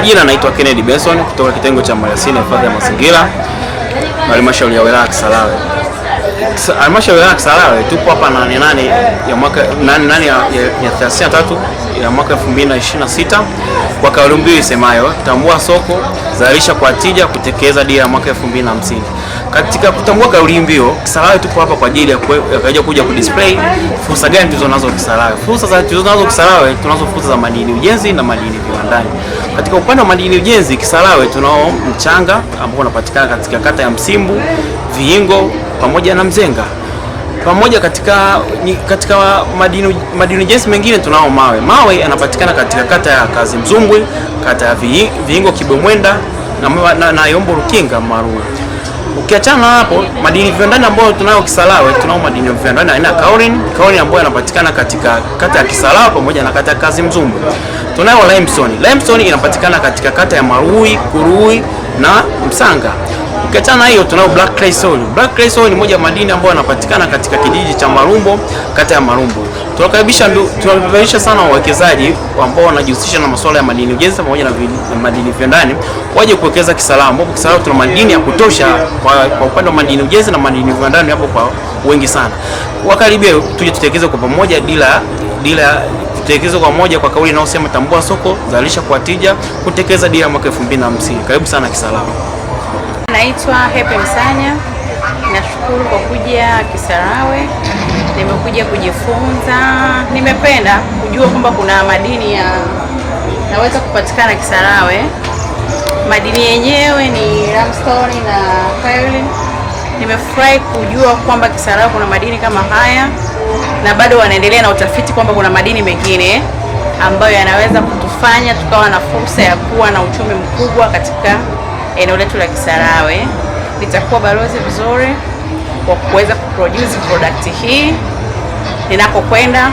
majina naitwa Kennedy Benson kutoka kitengo cha maliasili na hifadhi ya mazingira halmashauri ya wilaya Kisarawe. Halmashauri ya Kisarawe tupo hapa na 8 ya mwaka 8 ya 33 ya mwaka 2026 kwa kauli mbiu isemayo tambua soko, zalisha kwa tija, kutekeleza dira ya mwaka 2050. Katika kutambua kauli mbiu, Kisarawe tupo hapa kwa ajili ya kuja kudisplay fursa gani tulizonazo Kisarawe. Fursa tulizonazo Kisarawe, tunazo fursa za madini ujenzi na madini viwandani. Katika upande wa madini ujenzi, Kisarawe tunao mchanga ambao unapatikana katika kata ya Msimbu, Vihingo pamoja na Mzenga. Pamoja katika madini ujenzi mengine tunao mawe. Mawe yanapatikana katika kata ya Kazimzumbwi, kata ya Vihingo Kibomwenda na Yombo Rukinga Maru. Ukiachana hapo, madini viwandani ambayo tunayo Kisarawe, tunao madini viwandani aina ya kaolin ambayo yanapatikana katika kata ya Kisarawe pamoja na kata ya Kazimzumbwi. Tunayo limestone inapatikana katika kata ya Marui, Kurui na Msanga. Ukiachana hiyo, tunao black clay soil. Black clay soil ni moja ya madini ambayo yanapatikana katika kijiji cha Marumbo, kata ya Marumbo. Tunakaribisha sana wawekezaji ambao wanajihusisha na masuala ya madini ujenzi pamoja na madini viwandani waje kuwekeza Kisarawe, ambapo Kisarawe tuna madini ya kutosha kwa upande wa madini ujenzi na madini viwandani hapo kwa wengi sana. Wakaribia tuje tutekeze kwa pamoja dira tutekeze kwa moja kwa kauli inayosema tambua soko, zalisha kwa tija, kutekeleza dira ya mwaka 2050. Karibu sana Kisarawe. Naitwa Happy Msanya. Nashukuru kwa kuja Kisarawe. Nimekuja kujifunza. Nimependa kujua kwamba kuna madini naweza kupatikana Kisarawe. Madini yenyewe ni limestone na kaolin. Nimefurahi kujua kwamba Kisarawe kuna madini kama haya, na bado wanaendelea na utafiti kwamba kuna madini mengine ambayo yanaweza kutufanya tukawa na fursa ya kuwa na uchumi mkubwa katika eneo letu la Kisarawe. Nitakuwa balozi vizuri kwa kuweza kuproduce product hii ninakokwenda.